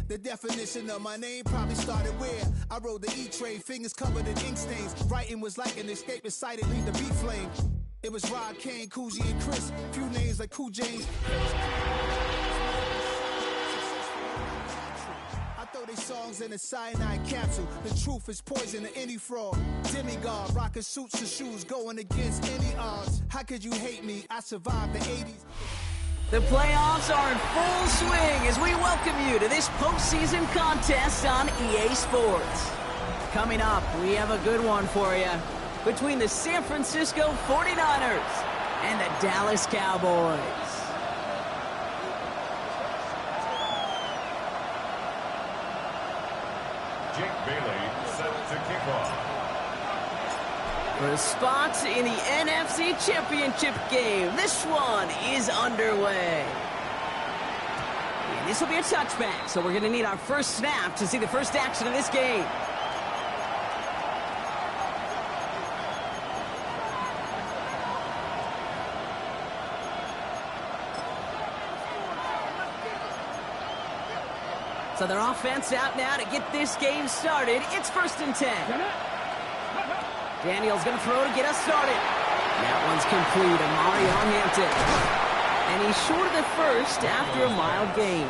The definition of my name probably started where I rode the E-train, fingers covered in ink stains. Writing was like an escape inside it, leave the beat flame. It was Rod, Kane, Coogee, and Chris. Few names like Cool James. I throw these songs in a cyanide capsule. The truth is poison to any fraud. Demigod, rocking suits and shoes, going against any odds. How could you hate me? I survived the 80s. The playoffs are in full swing as we welcome you to this postseason contest on EA Sports. Coming up, we have a good one for you between the San Francisco 49ers and the Dallas Cowboys. Jake Bailey set to kick off. For spots in the NFC Championship game, this one is underway. And this will be a touchback, so we're going to need our first snap to see the first action of this game. So their offense out now to get this game started. It's 1st and 10. Daniel's going to throw to get us started. That one's complete. Amari on Hampton. And he's short of the first after a mild gain.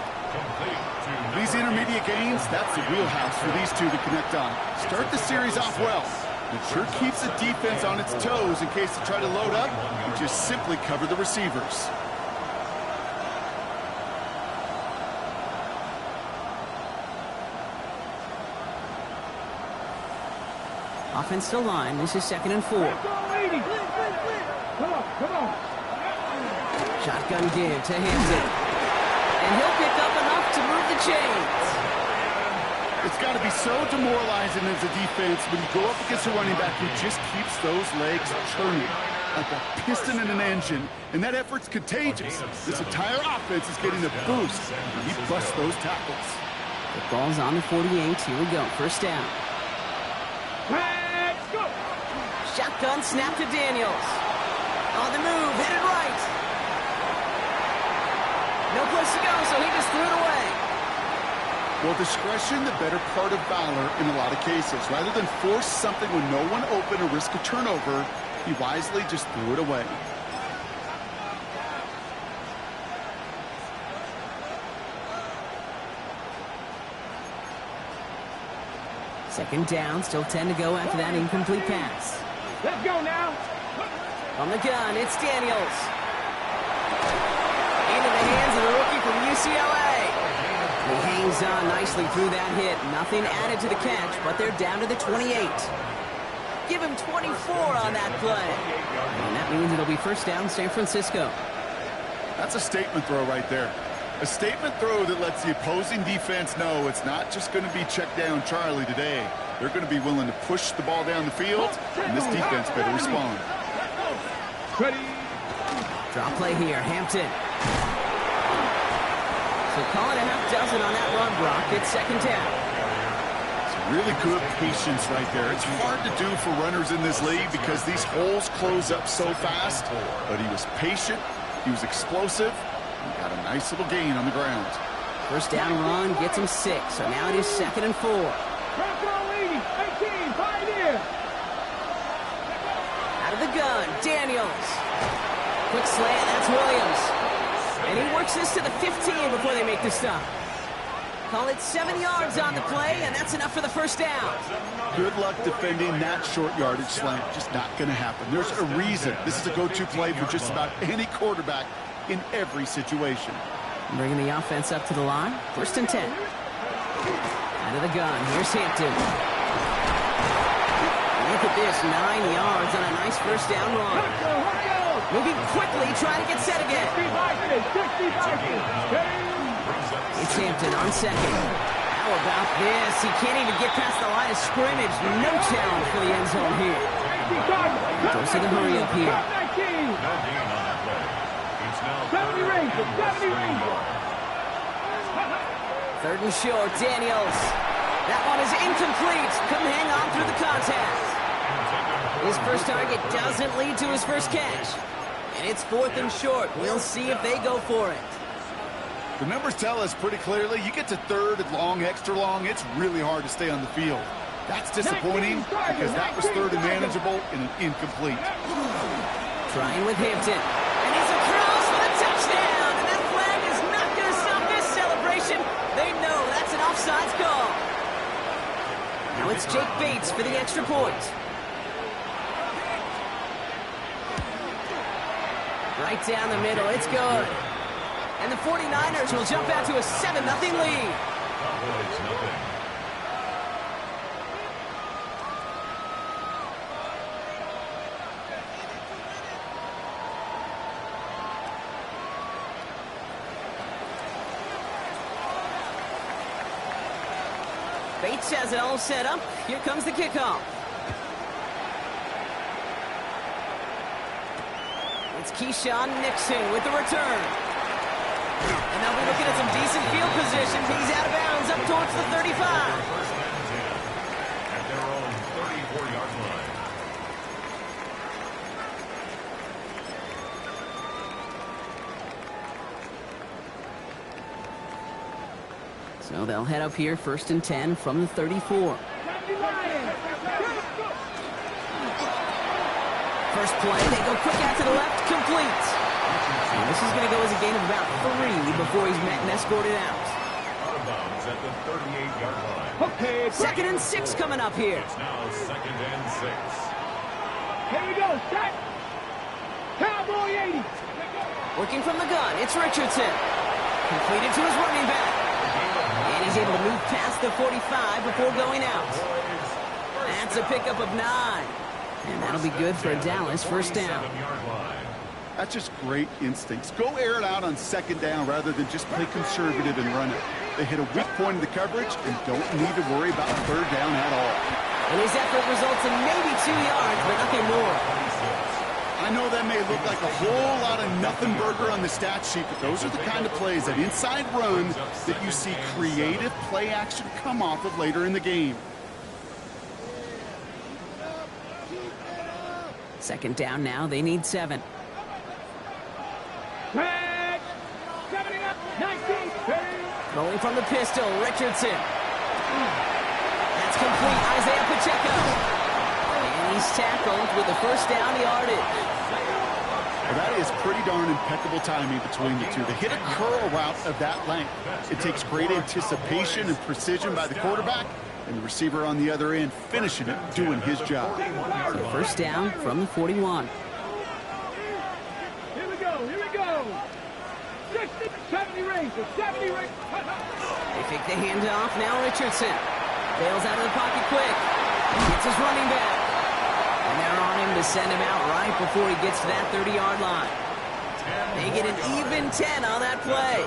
These intermediate gains, that's the wheelhouse for these two to connect on. Start the series off well. It sure keeps the defense on its toes in case they try to load up and just simply cover the receivers. Offensive line, this is 2nd and 4. Shotgun give to Hampton. And he'll pick up enough to move the chains. It's got to be so demoralizing as a defense when you go up against a running back who just keeps those legs churning like a piston in an engine, and that effort's contagious. This entire offense is getting a boost when he busts those tackles. The ball's on the 48. Here we go. First down. Shotgun snap to Daniels. On the move, hit it right. No place to go, so he just threw it away. Well, discretion, the better part of valor in a lot of cases. Rather than force something when no one open or risk a turnover, he wisely just threw it away. Second down, still 10 to go after that incomplete pass. Let's go now. On the gun, it's Daniels. Into the hands of the rookie from UCLA. He hangs on nicely through that hit. Nothing added to the catch, but they're down to the 28. Give him 24 on that play. And that means it'll be first down, San Francisco. That's a statement throw right there. A statement throw that lets the opposing defense know it's not just going to be check down Charlie today. They're going to be willing to push the ball down the field, and this defense better respond. Ready. Drop play here, Hampton. So call it a half dozen on that run block. It's 2nd down. Some really good patience right there. It's hard to do for runners in this league because these holes close up so fast, but he was patient, he was explosive, and got a nice little gain on the ground. First down run gets him 6, so now it is 2nd and 4. Out of the gun, Daniels. Quick slant, that's Williams. And he works this to the 15 before they make the stop. Call it 7 yards on the play, and that's enough for the first down. Good luck defending that short yardage slant. Just not going to happen. There's a reason this is a go-to play for just about any quarterback in every situation. Bringing the offense up to the line. 1st and 10. Out of the gun, here's Hampton. Look at this, 9 yards on a nice first down run. Moving quickly, trying to get set again. It's Hampton on 2nd. How about this? He can't even get past the line of scrimmage. No challenge for the end zone here. Goes to the hurry up here. 3rd and short, Daniels. That one is incomplete. Couldn't hang on through the contact. His first target doesn't lead to his first catch. And it's 4th and short. We'll see if they go for it. The numbers tell us pretty clearly, you get to third and long, extra long, it's really hard to stay on the field. That's disappointing because that was third and manageable and an incomplete. Trying with Hampton. And he's across for the touchdown. And that flag is not going to stop this celebration. They know that's an offsides call. Now it's Jake Bates for the extra point. Right down the middle. It's good. And the 49ers will jump out to a 7-0 lead. Cowboys nothing. Bates has it all set up. Here comes the kickoff. It's Keyshawn Nixon with the return. And they'll be looking at some decent field position. He's out of bounds up towards the 35. First and 10 at their own 34-yard line. So they'll head up here, 1st and 10 from the 34. First play, they go quick out to the left, complete. And this is going to go as a gain of about 3 before he's met and escorted out. Out of bounds at the 38-yard line. Okay, 2nd and 6 coming up here. It's now 2nd and 6. here we go. Set. Cowboy 80. Working from the gun, it's Richardson. Completed to his running back. And he's able to move past the 45 before going out. That's a pickup of 9. And that'll be good for Dallas, 1st down. 47-yard line. That's just great instincts. Go air it out on 2nd down rather than just play conservative and run it. They hit a weak point in the coverage and don't need to worry about 3rd down at all. And his effort results in maybe 2 yards, but nothing more. I know that may look like a whole lot of nothing burger on the stat sheet, but those are the kind of plays, that inside run, that you see creative play action come off of later in the game. 2nd down now, they need 7. Back. 70 up. 19. Rolling from the pistol, Richardson. That's complete, Isaiah Pacheco. And he's tackled with the 1st down yardage. Well, that is pretty darn impeccable timing between the two. They hit a curl route of that length. It takes great anticipation and precision by the quarterback, and the receiver on the other end finishing it, doing his job. So 1st down from the 41. Here we go. Here we go. 60, 70 range. 70 range. They fake the handoff, now Richardson. Bails out of the pocket quick. Gets his running back. And they're on him to send him out right before he gets to that 30-yard line. They get an even 10 on that play.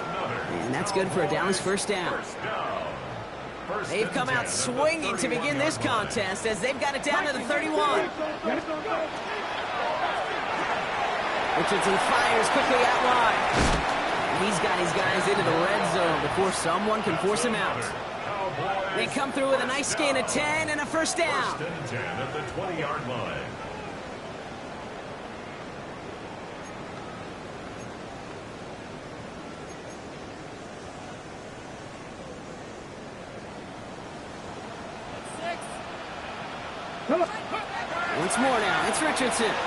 And that's good for a Dallas 1st down. They've come out swinging to begin this contest as they've got it down to the 31. Richardson fires quickly out wide. And he's got his guys into the red zone before someone can force him out. They come through with a nice gain of 10 and a 1st down. 1st and 10 at the 20-yard line. Once more now, it's Richardson. He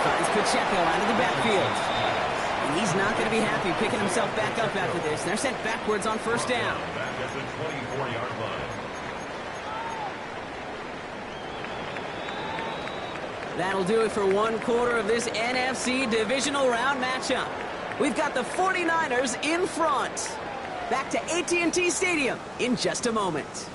finds Pacheco out of the backfield. And he's not going to be happy picking himself back up after this. They're sent backwards on 1st down. Back at the 24-yard line. That'll do it for 1/4 of this NFC divisional round matchup. We've got the 49ers in front. Back to AT&T Stadium in just a moment.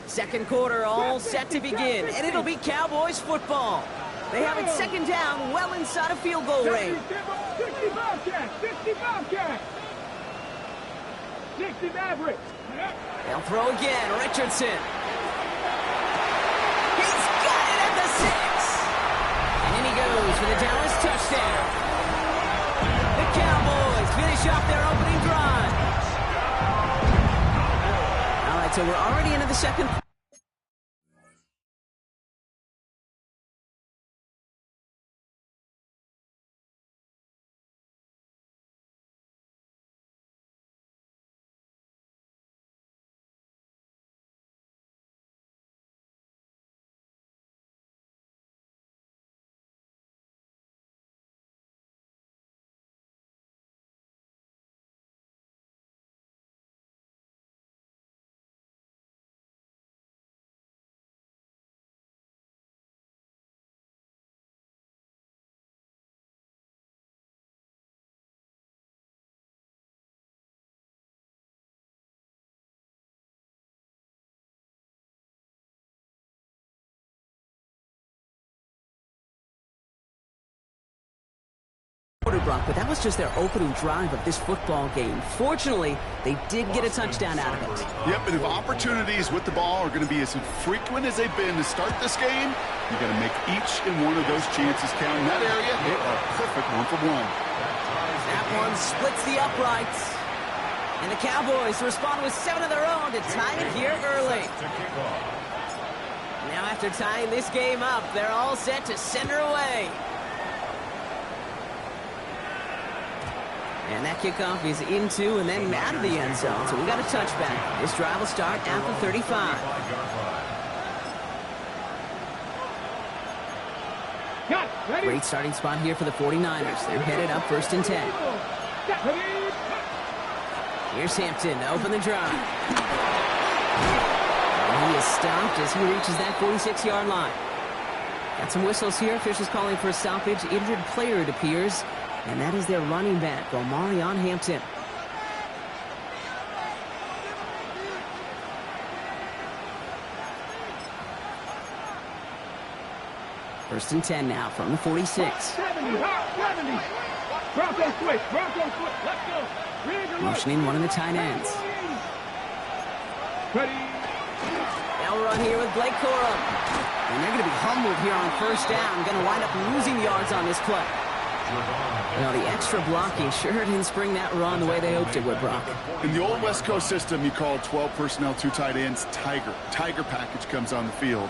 Second quarter all set to begin, and it'll be Cowboys football. They have it 2nd down, well inside of field goal range. 60 Bobcats. 60 Bobcats. 60 Mavericks. They'll throw again, Richardson. He's got it at the 6. And in he goes for the Dallas touchdown. The Cowboys finish off their opening drive. All right, So we're already into the second. Brock, but that was just their opening drive of this football game. Fortunately, they did get a touchdown out of it. Yep, and if opportunities with the ball are going to be as frequent as they've been to start this game, you got to make each and one of those chances count. In that area, they are perfect 1-for-1. That one splits the uprights. And the Cowboys respond with 7 of their own to tie it here early. Now after tying this game up, they're all set to send her away. And that kickoff is into and then out of the end zone. So we got a touchback. This drive will start at the 35. Great starting spot here for the 49ers. They're headed up 1st and 10. Here's Hampton to open the drive. And he is stopped as he reaches that 46-yard line. Got some whistles here. Officials calling for a stoppage. Injured player, it appears. And that is their running back, Omarion Hampton. First and 10 now from the 46. 70. Bronco switch. Let's go. Motioning one of the tight ends. Ready. Now we're on here with Blake Corum. And they're going to be humbled here on 1st down. Going to wind up losing yards on this play. You know, the extra blocking sure didn't spring that run the way they hoped it would, Brock. In the old West Coast system, you called 12 personnel, 2 tight ends, Tiger. Tiger package comes on the field.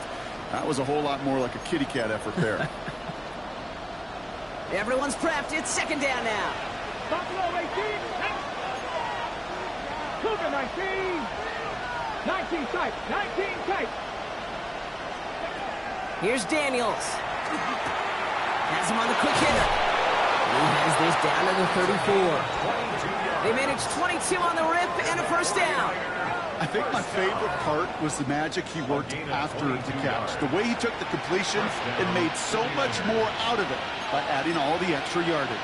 That was a whole lot more like a kitty cat effort there. Everyone's prepped. It's 2nd down now. Buffalo 18. Cougar 19. 19 tight. 19 tight. Here's Daniels. Has him on the quick hitter. He has this down to the 34. They managed 22 on the rip and a 1st down. I think my favorite part was the magic he worked after the catch. The way he took the completion and made so much more out of it by adding all the extra yardage.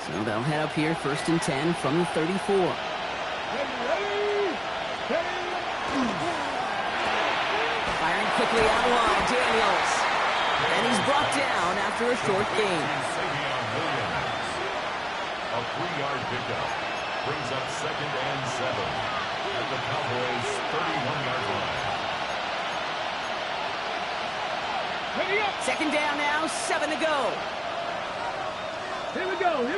So they'll head up here 1st and 10 from the 34. Firing quickly out wide, Daniels. And he's brought down after a short gain. A 3-yard pickup brings up 2nd and 7 at the Cowboys' 31-yard line. 2nd down now, 7 to go. Here we go.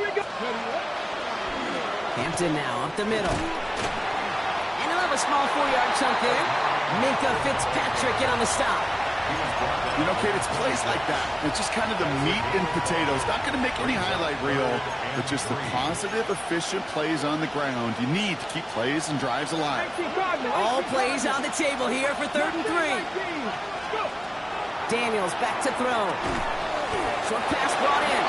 Hampton now up the middle. And he'll have a small 4-yard chunk there. Minka Fitzpatrick in on the stop. You know, Kate, it's plays like that. It's just kind of the meat and potatoes. Not going to make any highlight reel, but just the positive, efficient plays on the ground. You need to keep plays and drives alive. All plays on the table here for 3rd and 3. Daniels back to throw. Short pass brought in.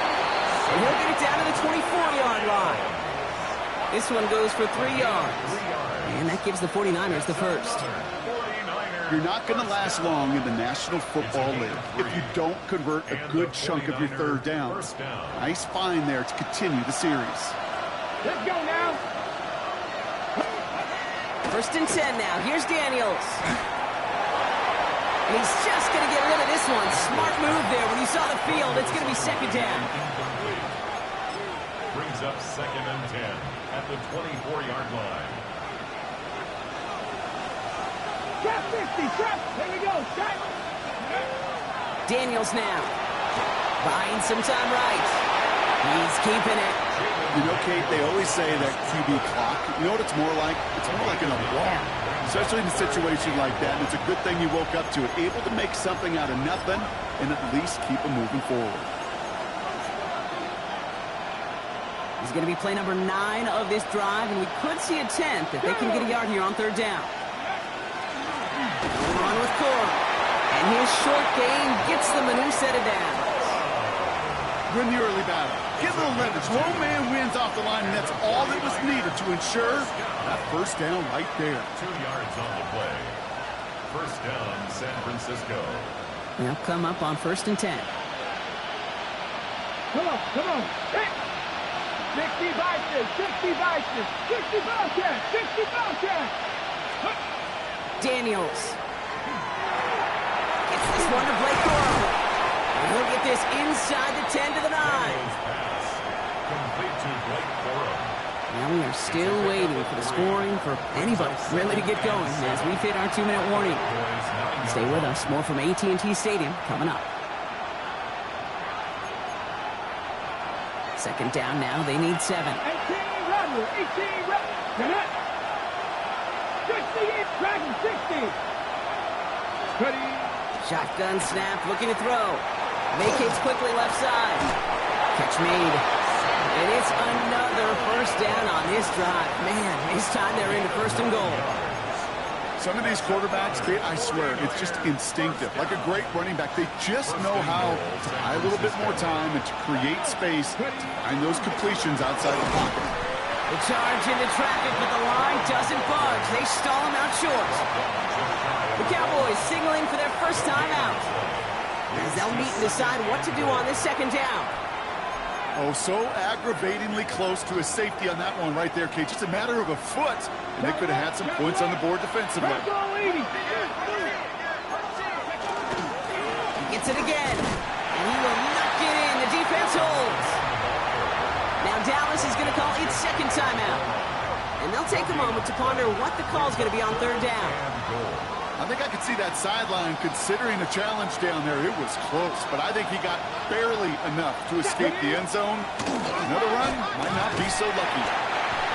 And he'll get it down to the 24-yard line. This one goes for 3 yards. And that gives the 49ers the 1st. You're not going to last long in the National Football League if you don't convert a good chunk of your 3rd down. Nice find there to continue the series. Let's go now. 1st and 10 now. Here's Daniels. And he's just going to get rid of this one. Smart move there. When you saw the field, it's going to be 2nd down. Brings up 2nd and 10 at the 24-yard line. Trap 50, trap. Here we go. Trap. Daniels now. Buying some time right. He's keeping it. You know, Kate, they always say that QB clock, you know what it's more like? It's more like an alarm, especially in a situation like that. And it's a good thing you woke up to it, able to make something out of nothing and at least keep them moving forward. He's going to be play number 9 of this drive, and we could see a 10th if they can get a yard here on 3rd down. Run with Cora. And his short gain gets them a new set of downs. Win the early battle. Get a little leverage. Lone man wins off the line, and that's all that was needed to ensure that 1st down right there. 2 yards on the play. 1st down, San Francisco. They'll come up on 1st and 10. Come on. Hey. 60 Vikings, 60 Vikings, 60 Bobcats, 60 Bobcats. Daniels. Gets this one to Blake Corum. And he'll get this inside the 10 to the 9. Pass. Complete to Blake Corum. Now we are still waiting for the scoring for anybody really to get going as we hit our 2-minute warning. Stay with us. More from AT&T Stadium coming up. 2nd down now. They need 7. 18 Rebel. 68 Dragon, 60. Ready. Shotgun snap, looking to throw. Vacates quickly left side. Catch made. And it's another 1st down on this drive. Man, this time they're into 1st and goal. Some of these quarterbacks, Kate, I swear, it's just instinctive. Like a great running back, they just know how to buy a little bit more time and to create space to find those completions outside the pocket. The charge into traffic, but the line doesn't budge. They stall him out short. The Cowboys signaling for their 1st time out, as they'll meet and decide what to do on this 2nd down. Oh, so aggravatingly close to a safety on that one right there, Kate. Just a matter of a foot, and they could have had some points on the board defensively. He gets it again, and he will not get in. The defense holds. Now Dallas is going to call its 2nd timeout, and they'll take a moment to ponder what the call is going to be on 3rd down. I think I could see that sideline considering a challenge down there. It was close, but I think he got barely enough to escape the end zone. Another run might not be so lucky.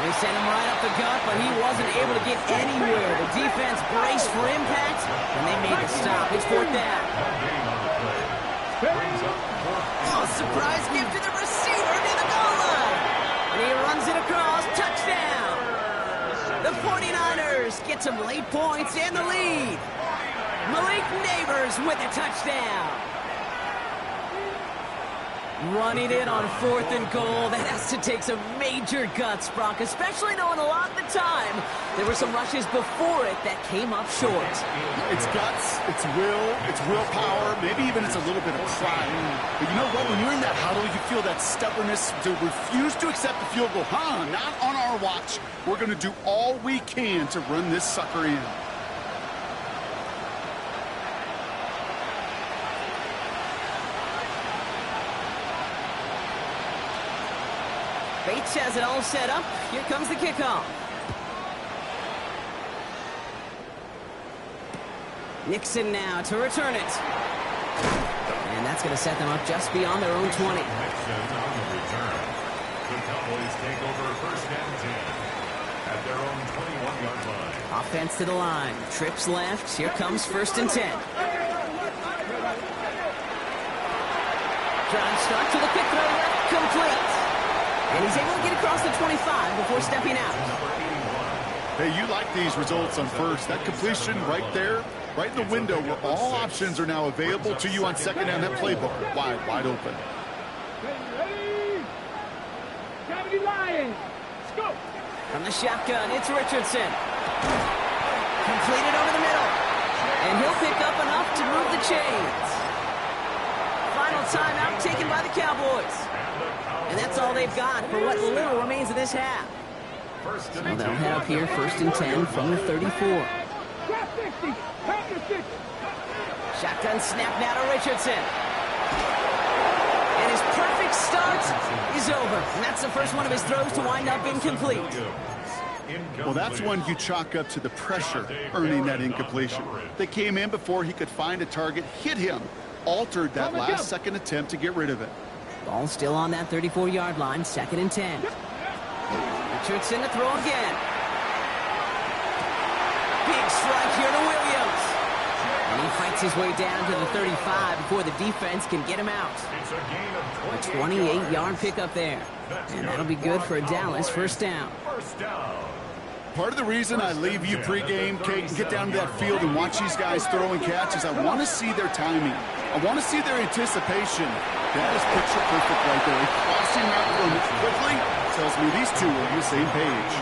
They sent him right up the gut, but he wasn't able to get anywhere. The defense braced for impact, and they made the stop. It's 4th down. Oh, surprise gift to the receiver near the goal line. And he runs it across. Touchdown. The 49ers get some late points and the lead. Malik Neighbors with a touchdown. Running it on 4th and goal. That has to take some major guts, Brock, especially knowing a lot of the time there were some rushes before it that came up short. It's guts, it's will, it's willpower, maybe even it's a little bit of pride. But you know what? When you're in that huddle, you feel that stubbornness to refuse to accept the field goal. Not on our watch. We're going to do all we can to run this sucker in. Bates has it all set up. Here comes the kickoff. Nixon now to return it. And that's going to set them up just beyond their own 20. Nixon on the return. The Cowboys take over 1st and 10 at their own 21-yard line. Offense to the line. Trips left. Here comes 1st and 10. Drive start to the quick throw left. Complete. And he's able to get across the 25 before stepping out. Hey, you like these results on 1st. That completion right there, right in the window where all options are now available to you on 2nd down. That playbook wide open. Ready. 70 Lions. Let's go. From the shotgun, it's Richardson. Completed over the middle. And he'll pick up enough to move the chains. Final timeout taken by the Cowboys. And that's all they've got for what little remains of this half. So they'll head up here 1st and 10 from the 34. Shotgun snap now to Richardson. And his perfect start is over. And that's the first one of his throws to wind up incomplete. Well, that's one you chalk up to the pressure earning that incompletion. They came in before he could find a target, hit him. altered that last-second attempt to get rid of it. Ball still on that 34-yard line, 2nd and 10. Richardson to throw again. Big strike here to Williams. And he fights his way down to the 35 before the defense can get him out. A 28-yard pickup there. And that'll be good for a Dallas first down. Part of the reason I leave you pregame, Kate, and get down to that field and watch these guys throw and catch is I want to see their timing. I want to see their anticipation. That is picture perfect right there. A crossing route from it quickly tells me these two are on the same page.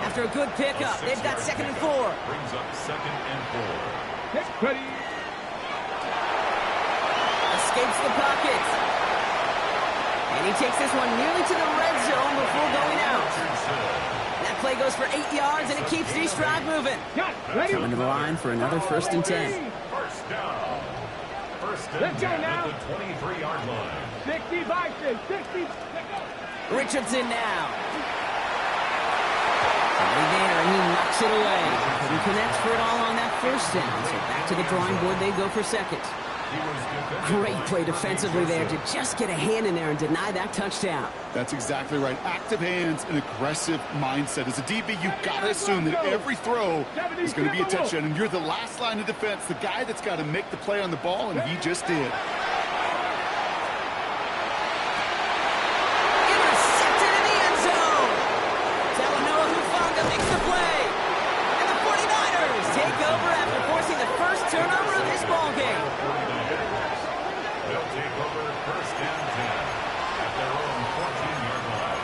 After a good pickup, they've got 2nd and 4. Brings up 2nd and 4. Ready. Escapes the pocket. And he takes this one nearly to the red zone before going out. That play goes for 8 yards, and it keeps this drive moving. Coming to the line for another 1st and 10. First down. First and Let's go 10 now. at the 23-yard line. 60 Vikings, 60. Richardson now. Right there, and he knocks it away. Couldn't connect for it all on that 1st down, so back to the drawing board they go for 2nd. Great play defensively there to just get a hand in there and deny that touchdown. That's exactly right. Active hands and aggressive mindset. As a DB, you've got to assume that every throw is going to be a touchdown, and you're the last line of defense, the guy that's got to make the play on the ball, and he just did. Intercepted in the end zone. Talanoa Hufanga makes the play. And the 49ers take over after forcing the first turnover of this ballgame. They'll take over 1st and 10 at their own 14-yard line.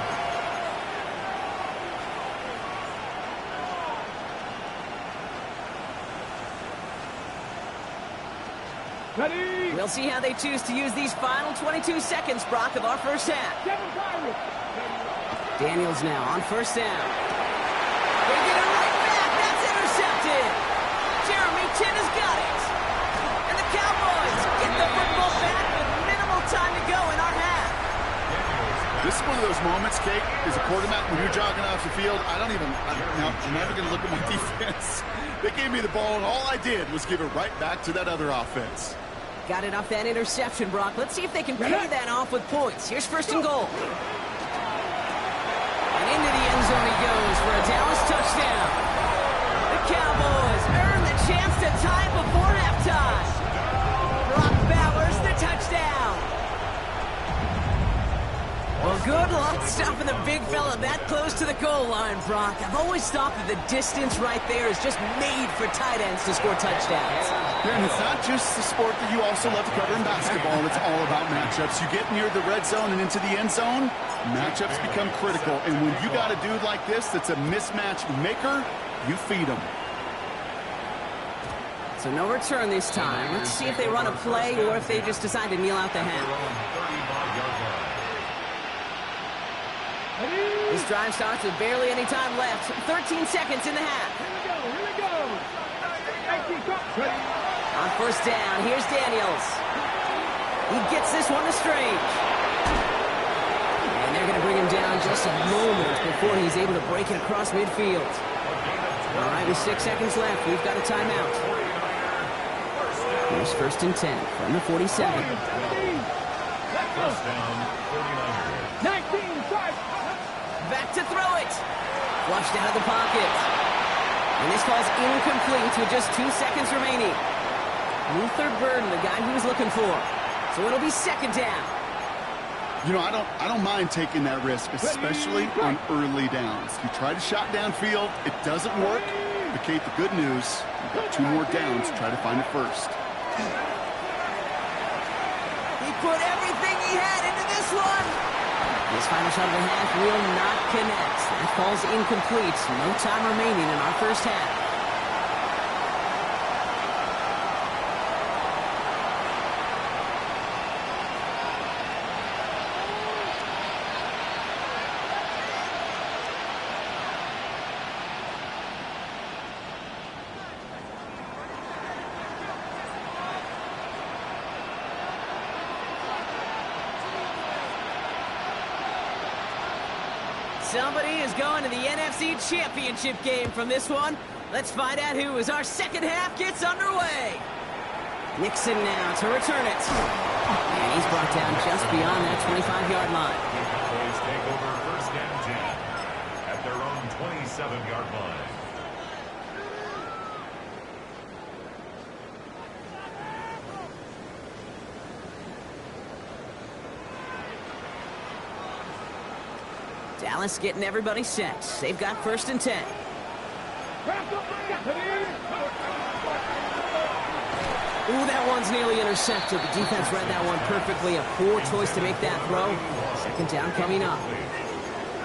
Ready. We'll see how they choose to use these final 22 seconds, Brock, of our first half. 7 Pirates. Daniels now on 1st down. They get it right back. That's intercepted. Jeremy Chin has got it. And the Cowboys get the football back with minimal time to go in our half. This is one of those moments, Kate, as a quarterback, when you're jogging off the field, I'm never going to look at my defense. They gave me the ball, and all I did was give it right back to that other offense. Got it off that interception, Brock. Let's see if they can pay that off with points. Here's 1st and goal. And into the end zone he goes for a Dallas touchdown. The Cowboys earn the chance to tie before halftime. Brock Bowers the touchdown. Well, good luck stopping the big fella that close to the goal line, Brock. I've always thought that the distance right there is just made for tight ends to score touchdowns. Yeah, and it's not just the sport that you also love to cover in basketball. It's all about matchups. You get near the red zone and into the end zone, matchups become critical. And when you got a dude like this that's a mismatch maker, you feed him. So no return this time. Let's see if they run a play or if they just decide to kneel out the half. This drive starts with barely any time left. 13 seconds in the half. Here we go. 19 Ready. On 1st down, here's Daniels. He gets this one to Strange. And they're going to bring him down just a moment before he's able to break it across midfield. All right, with 6 seconds left, we've got a timeout. Here's 1st and 10 from the 47. First down, 49ers. 19 Back to throw it. Flushed out of the pocket. And this ball's incomplete with just 2 seconds remaining. Luther Burden, the guy he was looking for. So it'll be 2nd down. You know, I don't mind taking that risk, especially on early downs. You try to shot downfield, it doesn't work. But Kate, the good news, you've got 2 more downs to try to find it first. He put everything he had into this one. This final shot of the half will not connect. That ball's incomplete. No time remaining in our first half. Somebody is going to the NFC Championship game from this one. Let's find out who as our second half gets underway. Nixon now to return it. And he's brought down just beyond that 25-yard line. The Cowboys take over first and 10 at their own 27-yard line. Dallas getting everybody set. They've got first and 10. Ooh, that one's nearly intercepted. The defense read that one perfectly. A poor choice to make that throw. Second down coming up.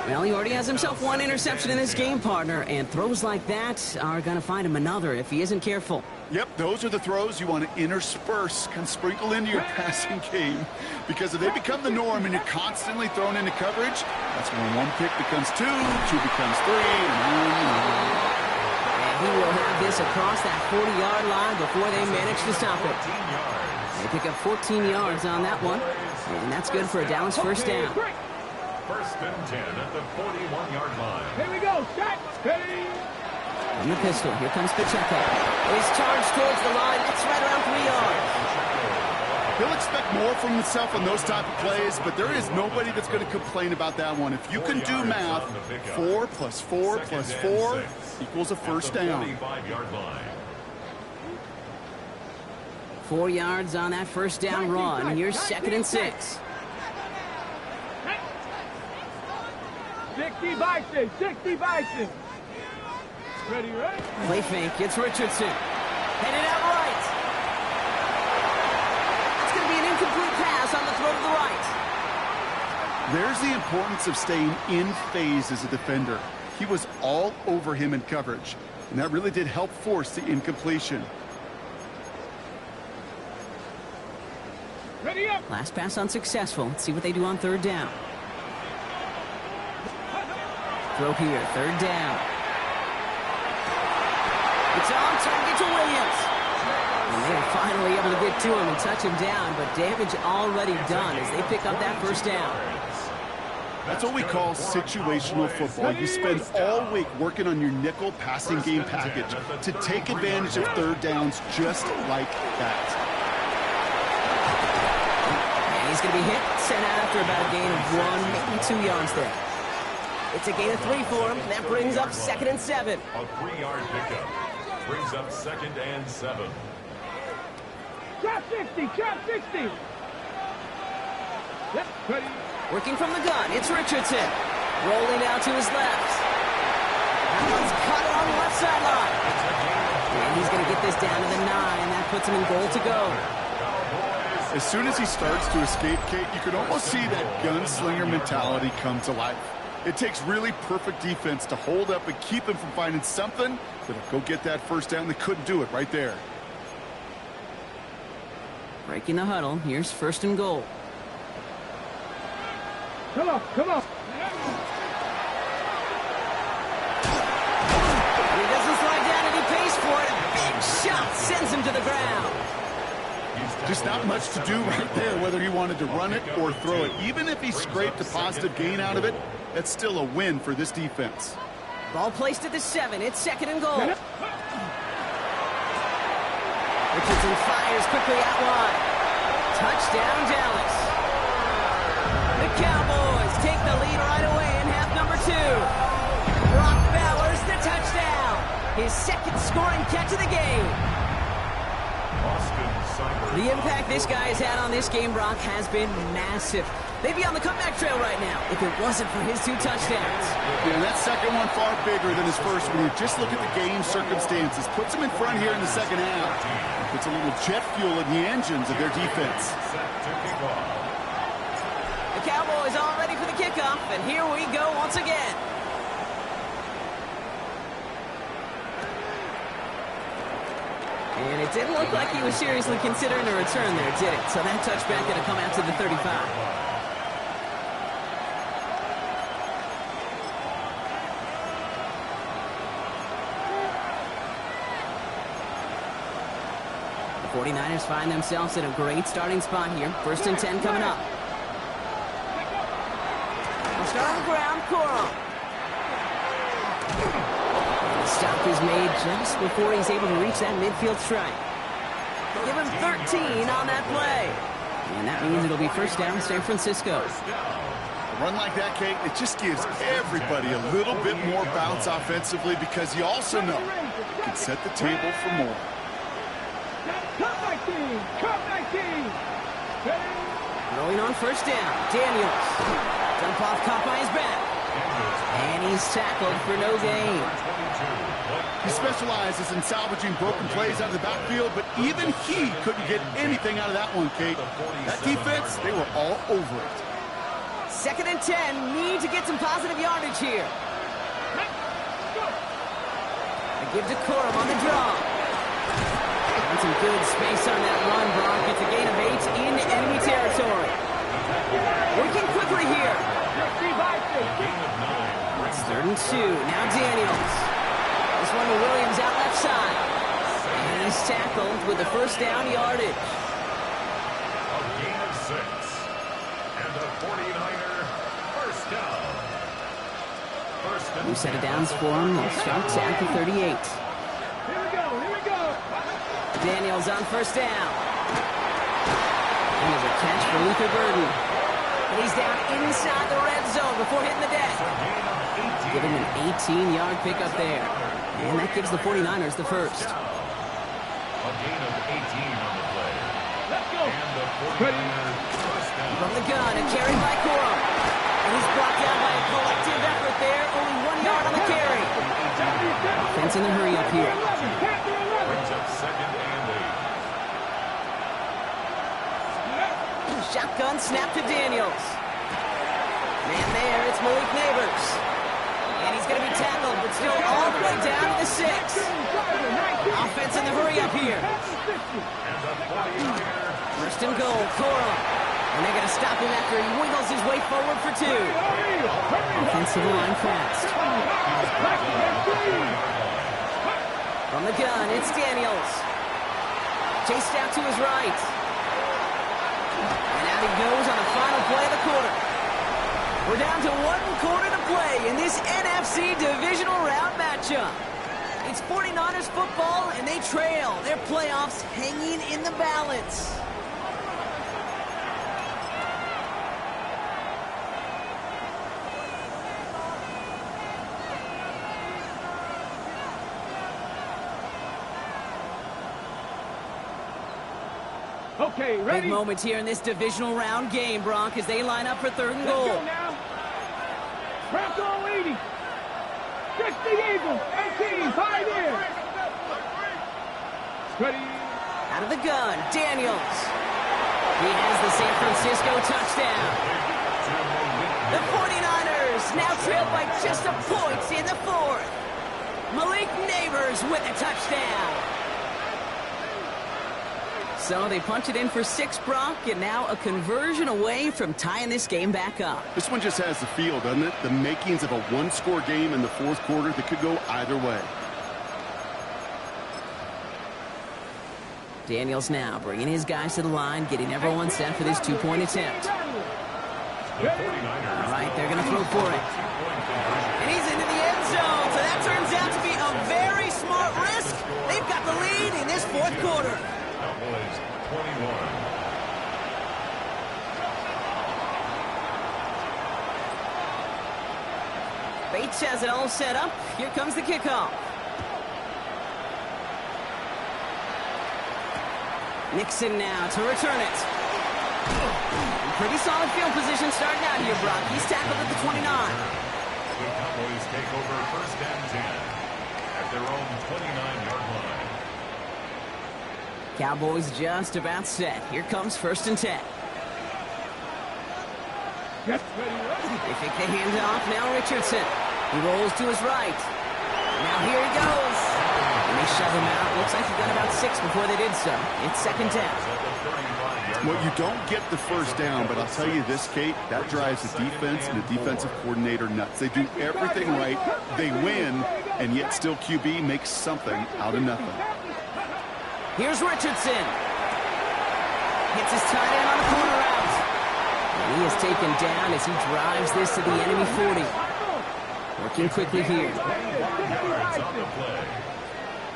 Well, he already has himself one interception in this game, partner, and throws like that are going to find him another if he isn't careful. Yep, those are the throws you want to intersperse, kind of sprinkle into your passing game, because if they become the norm and you're constantly thrown into coverage, that's when one pick becomes two becomes three, and on. He will have this across that 40-yard line before they manage to stop it. They pick up 14 yards on that one, and that's good for a Dallas first down. First and 10 at the 41-yard line. Here we go. Set. Steady. From the pistol, here comes Pacheco. His charge towards the line. That's right around 3 yards. He'll expect more from himself on those type of plays, but there is nobody that's going to complain about that one. If you can do math, 4 plus 4 plus 4 equals a first down. 45-yard line. 4 yards on that first down run. Here's second and 6. 60 Bison. 60 Bison. Ready, right? Play fake. It's Richardson. Headed out right. It's going to be an incomplete pass on the throw to the right. There's the importance of staying in phase as a defender. He was all over him in coverage, and that really did help force the incompletion. Ready up. Last pass unsuccessful. Let's see what they do on third down. Throw here. Third down. It's on target to Williams. And they are finally able to get to him and touch him down, but damage already done as they pick up that first down. That's what we call situational football. You spend all week working on your nickel passing game package to take advantage of third downs just like that. And he's going to be hit, sent out after about a gain of 1, maybe 2 yards there. It's a gain of 3 for him. That brings up second and 7. A 3-yard pickup brings up second and 7. Trap 60. Trap 60. Yep. Ready. Working from the gun, it's Richardson. Rolling out to his left. That one's caught on the left sideline. And he's going to get this down to the 9. That puts him in goal to go. As soon as he starts to escape, Kate, you can almost see that gunslinger mentality come to life. It takes really perfect defense to hold up and keep him from finding something that'll go get that first down. They couldn't do it right there. Breaking the huddle, here's first and goal. Come on. Come on. He doesn't slide down and he pays for it. A big shot sends him to the ground. Just not much to do right there, whether he wanted to run it or throw it. Even if he scraped a positive gain out of it, that's still a win for this defense. Ball placed at the 7. It's second and goal. Richardson fires quickly out wide. Touchdown, Dallas. The Cowboys take the lead right away in half number 2. Brock Bowers the touchdown. His second scoring catch of the game. The impact this guy has had on this game, Brock, has been massive. They'd be on the comeback trail right now if it wasn't for his 2 touchdowns. Yeah, that second one far bigger than his first when you just look at the game circumstances. Puts him in front here in the second half. Puts a little jet fuel in the engines of their defense. The Cowboys all ready for the kickoff, and here we go once again. And it didn't look like he was seriously considering a return there, did it? So that touchback going to come out to the 35. The 49ers find themselves in a great starting spot here. First and 10 coming up. They'll start on the ground, Coral. stop is made just before he's able to reach that midfield strike. Give him 13 on that play. And that means it'll be first down San Francisco. A run like that, Kate, it just gives everybody a little bit more bounce offensively because you also know you can set the table for more. Come back team! Come back team! Throwing on first down, Daniels. Dump off caught by his back. And he's tackled for no gain. He specializes in salvaging broken plays out of the backfield, but even he couldn't get anything out of that one, Kate. That defense, they were all over it. 2nd and 10, need to get some positive yardage here. They give to Corum on the draw. And some good space on that run, Brock. It's a gain of 8 in enemy territory. Working quickly here. It's 3rd and 2. Now Daniels. This one to Williams out left side. And he's tackled with the first down yardage. A gain of 6. And a 49er first down. New set of downs for him. They'll start at the 38. Here we go! Daniels on first down. And there's a catch for Luther Burden. And he's down inside the red zone before hitting the deck. Giving an 18-yard pickup there. And that gives the 49ers the first. A gain of 18 on the play. Let's go! And the 49ers first down. From the gun, a carry by Corum. And he's brought down by a collective effort there. Only 1 yard on the carry. Offense in the hurry up here. Brings up 2nd and 8. Shotgun snap to Daniels. Man there, it's Malik Neighbors. And he's going to be tackled, but still all the way down to the 6. Offense in the hurry up here. First and goal, Corum. And they're going to stop him after he wiggles his way forward for 2. Offensive line fast. From the gun, it's Daniels. Chased out to his right. And out he goes on the final play of the quarter. We're down to 1 quarter to play in this NFC divisional round matchup. It's 49ers football, and they trail. Their playoffs hanging in the balance. Okay, ready? Big moment here in this divisional round game, Bronk, as they line up for 3rd and goal. Let's go now. Bronco leading. 60 Eagles. 18. 5 in. Ready. Out of the gun, Daniels. He has the San Francisco touchdown. The 49ers now trail by just a point in the 4th. Malik Neighbors with a touchdown. So they punch it in for 6, Brock, and now a conversion away from tying this game back up. This one just has the feel, doesn't it? The makings of a one-score game in the 4th quarter that could go either way. Daniels now bringing his guys to the line, getting everyone set for this 2-point attempt. The 49ers. All right, they're going to throw for it. And he's into the end zone, so that turns out to be a very smart risk. They've got the lead in this 4th quarter. Cowboys 21. Bates has it all set up. Here comes the kickoff. Nixon now to return it. Pretty solid field position starting out here, Brock. He's tackled at the 29. The Cowboys take over first and 10 at their own 29-yard line. Cowboys just about set. Here comes 1st and 10. They take the handoff. Now Richardson. He rolls to his right. Now here he goes. And they shove him out. Looks like he got about 6 before they did so. It's 2nd down. Well, you don't get the first down, but I'll tell you this, Kate, that drives the defense and the defensive coordinator nuts. They do everything right. They win, and yet still QB makes something out of nothing. Here's Richardson. Hits his tight end on the corner route. And he is taken down as he drives this to the enemy 40. Working quickly here. Yards on the play.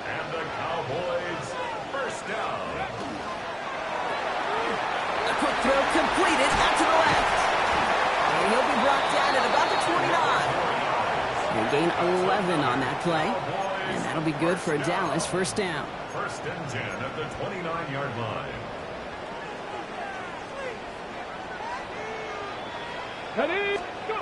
And the Cowboys first down. A quick throw completed out to the left. And he'll be brought down at about the 29. He'll gain 11 on that play. And that'll be good for a Dallas first down. First and 10 at the 29-yard line. Ready, go!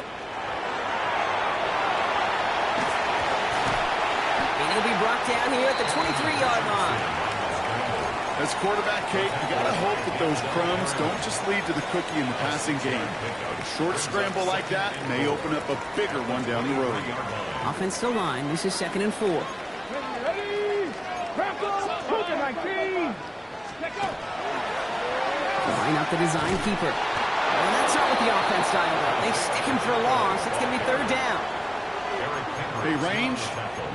And he'll be brought down here at the 23-yard line. As quarterback, Kate, you got to hope that those crumbs don't just lead to the cookie in the passing game. A short scramble like that may open up a bigger one down the road. Offense to line. This is 2nd and 4. Ready, grapple, hook it, my team! Let go! Line up the design keeper. Well, that's not what the offense dialed up. They stick him for a loss. It's going to be 3rd down. Hey,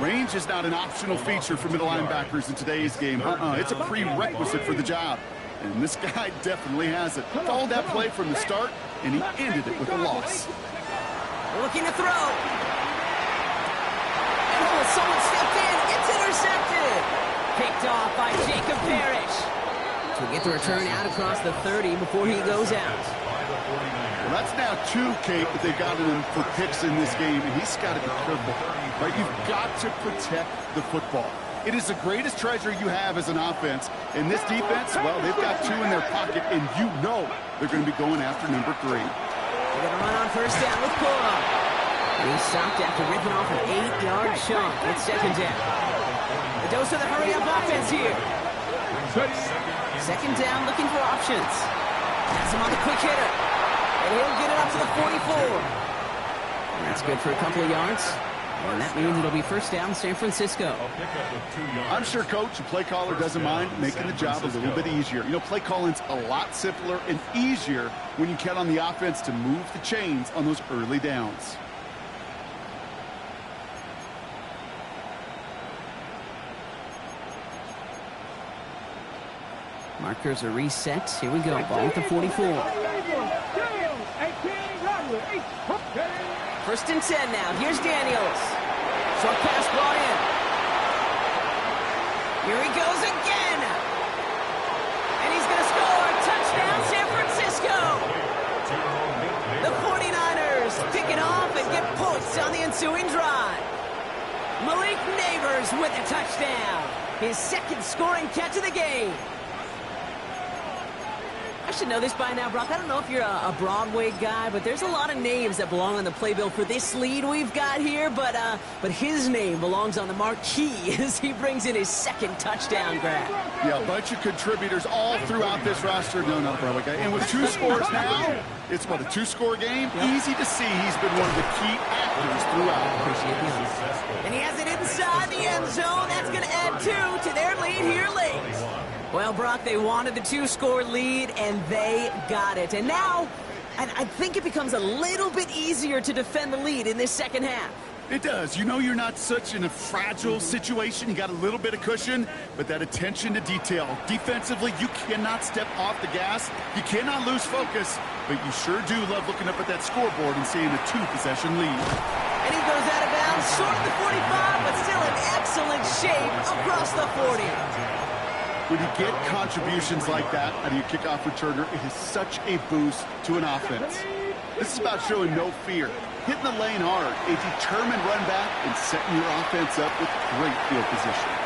range is not an optional feature for middle linebackers in today's game. It's a prerequisite for the job. And this guy definitely has it. Followed that play from the start, and he ended it with a loss. Looking to throw. Oh, someone stepped in. It's intercepted. Picked off by Jacob Parrish. So we get the return out across the 30 before he goes out. Well, that's now 2, Kate, that they've gotten him for picks in this game, and he's got to be careful. Right? You've got to protect the football. It is the greatest treasure you have as an offense. And this defense, well, they've got 2 in their pocket, and you know they're going to be going after number 3. They're going to run on first down with Corum. He stopped after ripping off an 8-yard chunk. It's 2nd down. The dose of the hurry-up offense here. 2nd down, looking for options. Has him on the quick hitter. And he'll get it up to the 44. And that's good for a couple of yards. And that means it'll be first down, San Francisco. I'm sure coach and play caller doesn't mind making the job a little bit easier. You know, play calling's a lot simpler and easier when you count on the offense to move the chains on those early downs. Markers are reset. Here we go. Ball at the 44. 1st and 10 now. Here's Daniels. Short pass brought in. Here he goes again. And he's going to score. Touchdown, San Francisco. The 49ers pick it off and get points on the ensuing drive. Malik Neighbors with a touchdown. His 2nd scoring catch of the game. I should know this by now, Brock. I don't know if you're a Broadway guy, but there's a lot of names that belong on the playbill for this lead we've got here, but his name belongs on the marquee as he brings in his 2nd touchdown grab. Yeah, a bunch of contributors all throughout this roster. No, not a Broadway guy. And with 2 scores now, it's what, a 2-score game? Yep. Easy to see he's been one of the key actors throughout. Appreciate the honesty. And he has it inside the end zone. That's going to add 2 to their lead here late. Well, Brock, they wanted the 2-score lead, and they got it. And now, I think it becomes a little bit easier to defend the lead in this 2nd half. It does. You know you're not such in a fragile situation. You got a little bit of cushion, but that attention to detail. Defensively, you cannot step off the gas. You cannot lose focus, but you sure do love looking up at that scoreboard and seeing a 2-possession lead. And he goes out of bounds, short of the 45, but still in excellent shape across the 40. When you get contributions like that out of your kickoff returner, it is such a boost to an offense. This is about showing no fear, hitting the lane hard, a determined run back, and setting your offense up with great field position.